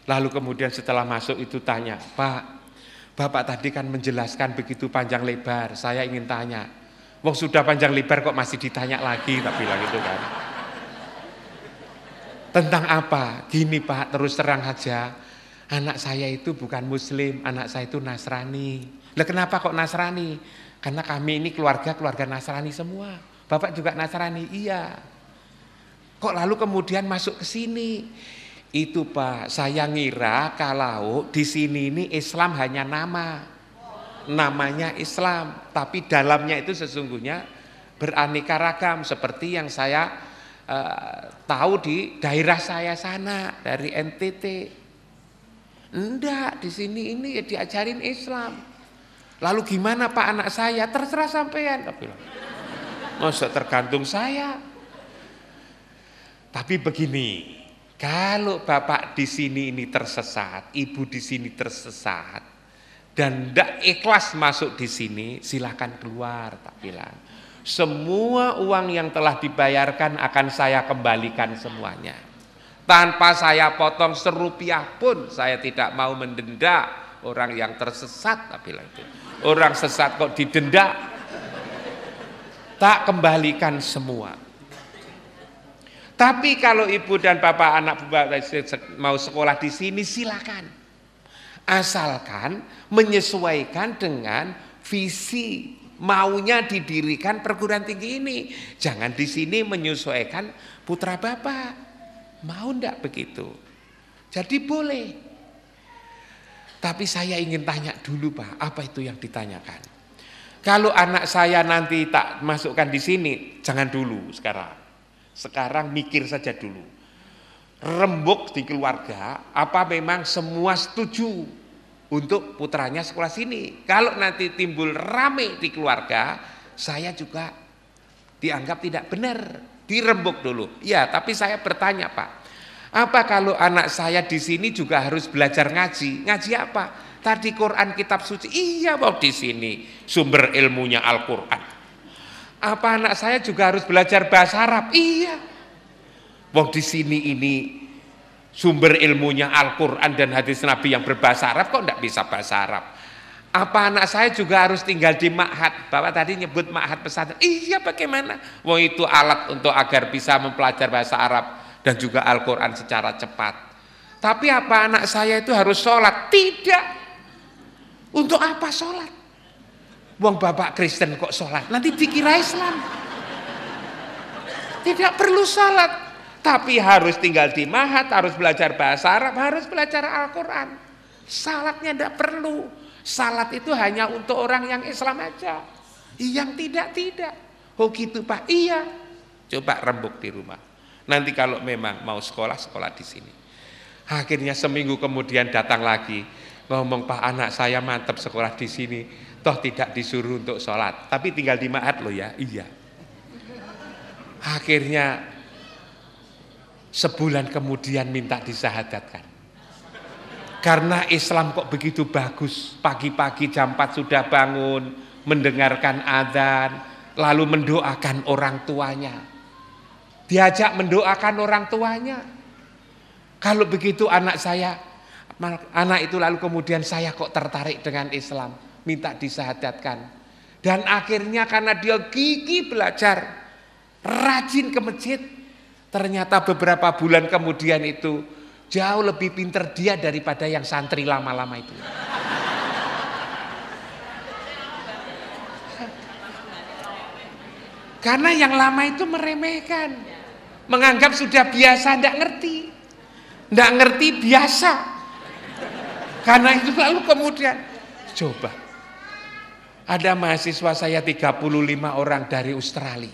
Lalu kemudian setelah masuk itu tanya, Pak, Bapak tadi kan menjelaskan begitu panjang lebar, saya ingin tanya, wong sudah panjang lebar kok masih ditanya lagi, tak bilang itu kan. Tentang apa? Gini Pak, terus terang aja, anak saya itu bukan Muslim, anak saya itu Nasrani. Lah kenapa kok Nasrani? Karena kami ini keluarga Nasrani semua. Bapak juga Nasrani, iya. Kok lalu kemudian masuk ke sini? Itu Pak, saya ngira kalau di sini ini Islam hanya namanya Islam, tapi dalamnya itu sesungguhnya beraneka ragam seperti yang saya tahu di daerah saya sana dari NTT. Enggak, di sini ini ya diajarin Islam. Lalu gimana Pak anak saya? Terserah sampean. Masa tergantung saya. Tapi begini. Kalau Bapak di sini ini tersesat, Ibu di sini tersesat, dan tidak ikhlas masuk di sini, silakan keluar, tak bilang. Semua uang yang telah dibayarkan akan saya kembalikan semuanya. Tanpa saya potong serupiah pun, saya tidak mau mendenda orang yang tersesat, tak bilang itu. Orang sesat kok didenda, tak kembalikan semua. Tapi kalau ibu dan bapak anak mau sekolah di sini silakan. Asalkan menyesuaikan dengan visi maunya didirikan perguruan tinggi ini. Jangan di sini menyesuaikan putra bapak. Mau ndak begitu? Jadi boleh. Tapi saya ingin tanya dulu Pak, apa itu yang ditanyakan? Kalau anak saya nanti tak masukkan di sini, jangan dulu sekarang. Sekarang mikir saja dulu. Rembuk di keluarga, apa memang semua setuju untuk putranya sekolah sini? Kalau nanti timbul rame di keluarga, saya juga dianggap tidak benar. Dirembuk dulu. Ya, tapi saya bertanya Pak, apa kalau anak saya di sini juga harus belajar ngaji? Ngaji apa? Tadi Quran kitab suci. Iya, mau di sini sumber ilmunya Al-Quran. Apa anak saya juga harus belajar bahasa Arab? Iya. Wong di sini ini sumber ilmunya Al-Quran dan hadis Nabi yang berbahasa Arab, kok enggak bisa bahasa Arab? Apa anak saya juga harus tinggal di ma'had? Bapak tadi nyebut ma'had pesantren. Iya, bagaimana? Wong itu alat untuk agar bisa mempelajari bahasa Arab dan juga Al-Quran secara cepat. Tapi apa anak saya itu harus sholat? Tidak. Untuk apa sholat? Wong bapak Kristen kok sholat, nanti dikira Islam. Tidak perlu sholat, tapi harus tinggal di ma'had, harus belajar bahasa Arab, harus belajar Al-Quran. Salatnya tidak perlu. Salat itu hanya untuk orang yang Islam aja. Yang tidak. Oh gitu Pak, iya. Coba rembuk di rumah. Nanti kalau memang mau sekolah di sini. Akhirnya seminggu kemudian datang lagi, ngomong Pak anak saya mantap sekolah di sini. Toh tidak disuruh untuk sholat, tapi tinggal di ma'had loh ya, iya. Akhirnya sebulan kemudian minta disahadatkan. Karena Islam kok begitu bagus, pagi-pagi jam 4 sudah bangun, mendengarkan adzan, lalu mendoakan orang tuanya. Diajak mendoakan orang tuanya. Kalau begitu anak itu lalu kemudian saya kok tertarik dengan Islam. Minta disahadatkan. Dan akhirnya karena dia gigih belajar, rajin ke masjid, ternyata beberapa bulan kemudian itu jauh lebih pintar dia daripada yang santri lama-lama itu. Karena yang lama itu meremehkan, menganggap sudah biasa, tidak ngerti biasa. Karena itu lalu kemudian coba. Ada mahasiswa saya 35 orang dari Australia.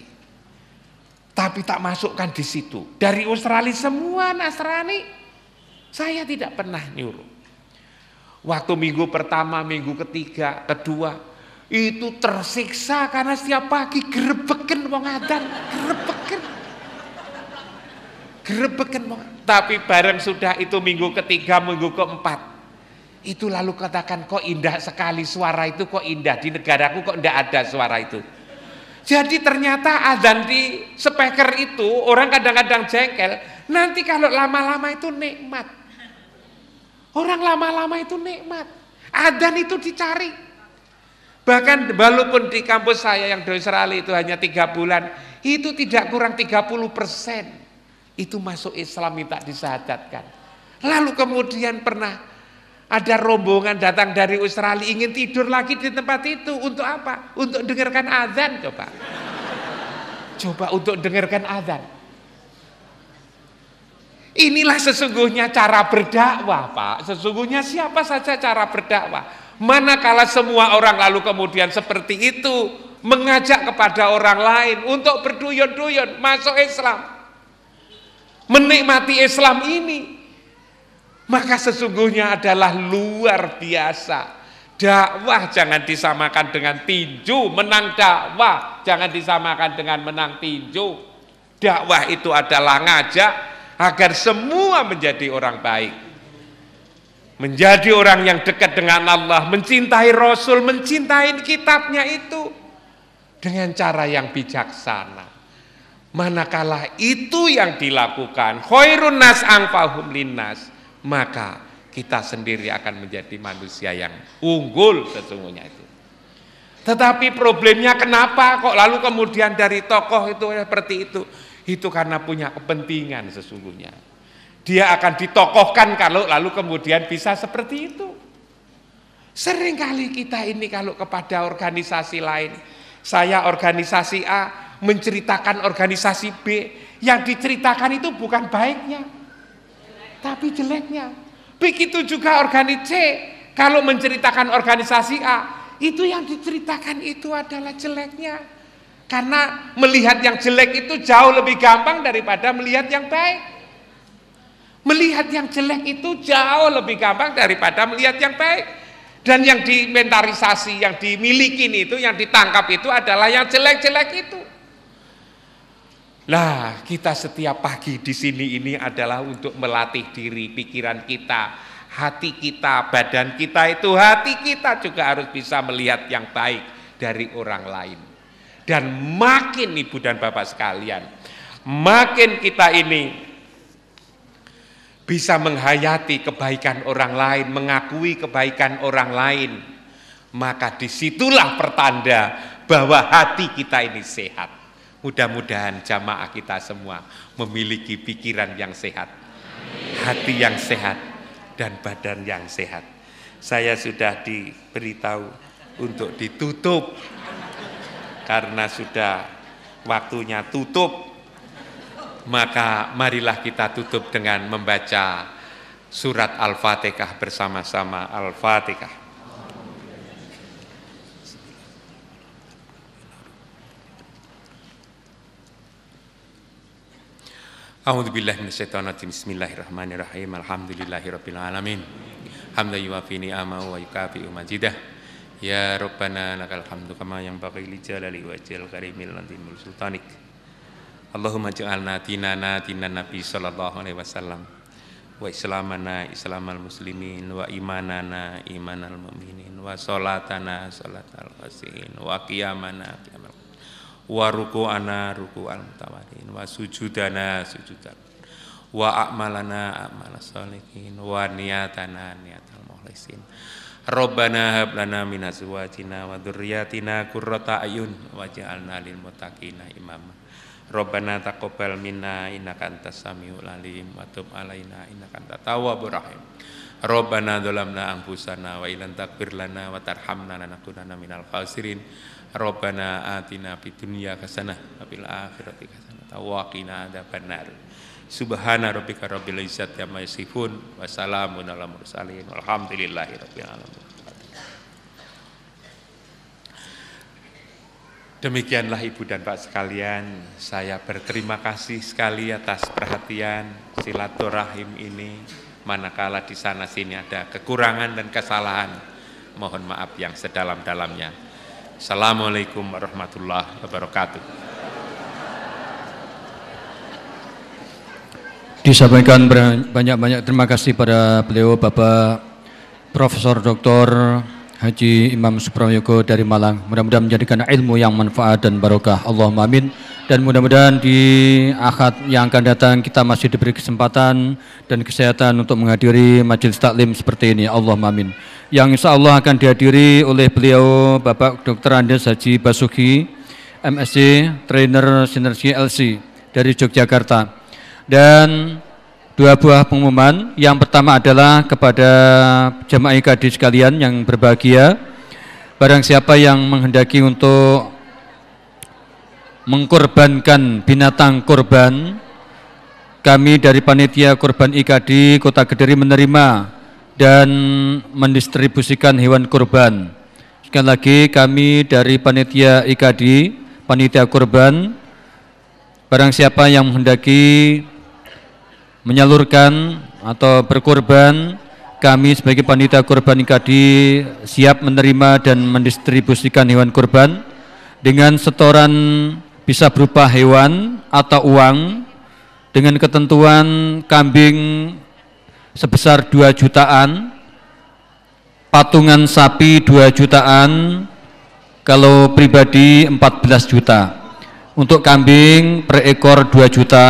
Tapi tak masukkan di situ. Dari Australia semua Nasrani. Saya tidak pernah nyuruh. Waktu minggu pertama, minggu ketiga, kedua, itu tersiksa karena setiap pagi gerebeken wong adzan, gerebeken. Tapi bareng sudah itu minggu ketiga, minggu keempat. Itu lalu katakan kok indah sekali suara itu, kok indah di negaraku kok tidak ada suara itu. Jadi ternyata adzan di speaker itu orang kadang-kadang jengkel, nanti kalau lama-lama itu nikmat. Orang lama-lama itu nikmat. Adzan itu dicari. Bahkan walaupun di kampus saya yang di Australia itu hanya 3 bulan, itu tidak kurang 30% itu masuk Islam minta disyahadatkan. Lalu kemudian pernah ada rombongan datang dari Australia ingin tidur lagi di tempat itu. Untuk apa? Untuk dengarkan azan. Coba untuk dengarkan azan. Inilah sesungguhnya cara berdakwah, Pak. Sesungguhnya siapa saja cara berdakwah. Manakala semua orang lalu kemudian seperti itu mengajak kepada orang lain untuk berduyun-duyun masuk Islam, menikmati Islam ini, maka sesungguhnya adalah luar biasa. Dakwah jangan disamakan dengan tinju, menang dakwah jangan disamakan dengan menang tinju. Dakwah itu adalah ngajak agar semua menjadi orang baik, menjadi orang yang dekat dengan Allah, mencintai Rasul, mencintai kitabnya itu dengan cara yang bijaksana. Manakala itu yang dilakukan, khairun nas anfa'uhum linnas, maka kita sendiri akan menjadi manusia yang unggul sesungguhnya itu. Tetapi problemnya kenapa kok lalu kemudian dari tokoh itu seperti itu? Itu karena punya kepentingan sesungguhnya. Dia akan ditokohkan kalau lalu kemudian bisa seperti itu. Seringkali kita ini kalau kepada organisasi lain, saya organisasi A menceritakan organisasi B, yang diceritakan itu bukan baiknya, tapi jeleknya. Begitu juga organisasi C, kalau menceritakan organisasi A, itu yang diceritakan itu adalah jeleknya. Karena melihat yang jelek itu jauh lebih gampang daripada melihat yang baik. Melihat yang jelek itu jauh lebih gampang daripada melihat yang baik. Dan yang diinventarisasi, yang dimiliki itu, yang ditangkap itu adalah yang jelek-jelek itu. Nah, kita setiap pagi di sini ini adalah untuk melatih diri, pikiran kita, hati kita, badan kita itu, hati kita juga harus bisa melihat yang baik dari orang lain. Dan makin ibu dan bapak sekalian, makin kita ini bisa menghayati kebaikan orang lain, mengakui kebaikan orang lain, maka disitulah pertanda bahwa hati kita ini sehat. Mudah-mudahan jamaah kita semua memiliki pikiran yang sehat, hati yang sehat, dan badan yang sehat. Saya sudah diberitahu untuk ditutup karena sudah waktunya tutup, maka marilah kita tutup dengan membaca surat Al-Fatihah bersama-sama. Al-Fatihah. A'udzubillahi minasyaitonirrajim. Bismillahirrahmanirrahim. Alhamdulillahirabbil alamin. Hamdan yuwafi ni'amahu wa yukafi'u majidah. Ya Rabbana lakal hamdu kama yanbaghi li jalali wajhil karimil ladhimul sultanik. Allahumma ja'alna dinana dinan Nabi sallallahu alaihi wasallam wa islamana islamal muslimin wa imanana imanal mu'minin wa salatana salatal khasiin wa qiyamana qiyamal wa ruku'ana ruku'al mutawadin wa sujudana sujudan wa a'malana a'malas sholihin wa niyatana niyatal mukhlisin. Rabbana hab lana min azwajina wa dzurriyyatina qurrata a'yun waj'alna lil muttaqina imama. Rabbana taqabbal minna innaka antas samiul alim wa tub alaina innaka antat tawwabur rahim. Rabbana dzalamna anfusana wa illam taghfir lana wa tarhamna lanakunanna minal khasirin. Rabbana atina fid dunya hasanah wa fil akhirati hasanah wa qina adzabannar. Subhana rabbika rabbil izzati amma yasifun wa salamun alal mursalin walhamdulillahi rabbil alamin. Demikianlah ibu dan pak sekalian, saya berterima kasih sekali atas perhatian silaturahim ini. Manakala di sana sini ada kekurangan dan kesalahan, mohon maaf yang sedalam-dalamnya. Assalamualaikum warahmatullahi wabarakatuh. Disampaikan banyak-banyak terima kasih pada beliau Bapak Profesor Dr. Haji Imam Suprayogo dari Malang. Mudah-mudahan menjadikan ilmu yang manfaat dan barokah. Allahumma amin. Dan mudah-mudahan di akad yang akan datang kita masih diberi kesempatan dan kesehatan untuk menghadiri majelis taklim seperti ini. Allahumma amin. Yang insya Allah akan dihadiri oleh beliau Bapak Dr. Andes Haji Basuki, MSc, trainer sinergi LC dari Yogyakarta. Dan dua buah pengumuman. Yang pertama adalah kepada jamaah IKD sekalian yang berbahagia, barang siapa yang menghendaki untuk mengkorbankan binatang korban, kami dari panitia korban IKD Kota Kediri menerima dan mendistribusikan hewan korban. Sekali lagi, kami dari panitia IKD, panitia korban, barang siapa yang menghendaki menyalurkan atau berkorban, kami sebagai panitia korban IKD siap menerima dan mendistribusikan hewan korban dengan setoran bisa berupa hewan atau uang dengan ketentuan kambing sebesar 2 jutaan, patungan sapi 2 jutaan, kalau pribadi 14 juta. Untuk kambing per ekor 2 juta,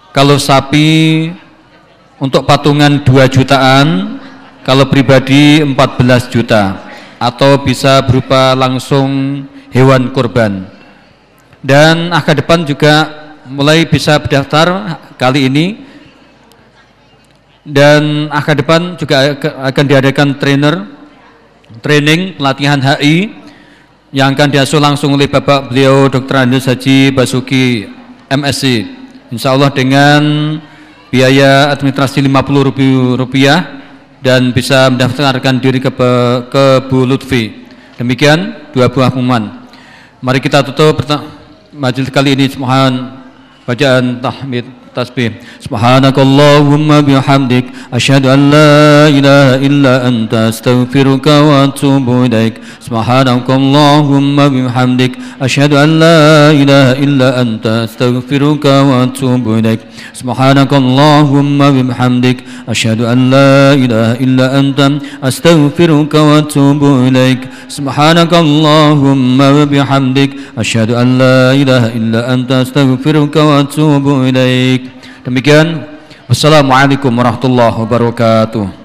kalau sapi untuk patungan 2 jutaan, kalau pribadi 14 juta, atau bisa berupa langsung hewan kurban. Dan akad depan juga mulai bisa berdaftar kali ini, dan akad depan juga akan diadakan training pelatihan HI yang akan diasuh langsung oleh Bapak beliau Dr. Andes Haji Basuki, MSc. Insya Allah dengan biaya administrasi Rp50.000 dan bisa mendaftarkan diri ke Bu Lutfi. Demikian dua buah pengumuman. Mari kita tutup majelis kali ini. Bacaan tahmid tasbih. Subhanakallahumma bihamdik asyhadu an la ilaha illa anta astaghfiruka wa atubu ilaik. Subhanakallahumma bihamdik asyhadu an la ilaha illa anta astaghfiruka wa atubu ilaik. Subhanakallahumma bihamdik asyhadu an la ilaha illa anta astaghfiruka wa atubu ilaik. Subhanakallahumma bihamdik asyhadu an la ilaha illa anta astaghfiruka wa atubu ilaik. Demikian, wassalamualaikum warahmatullahi wabarakatuh.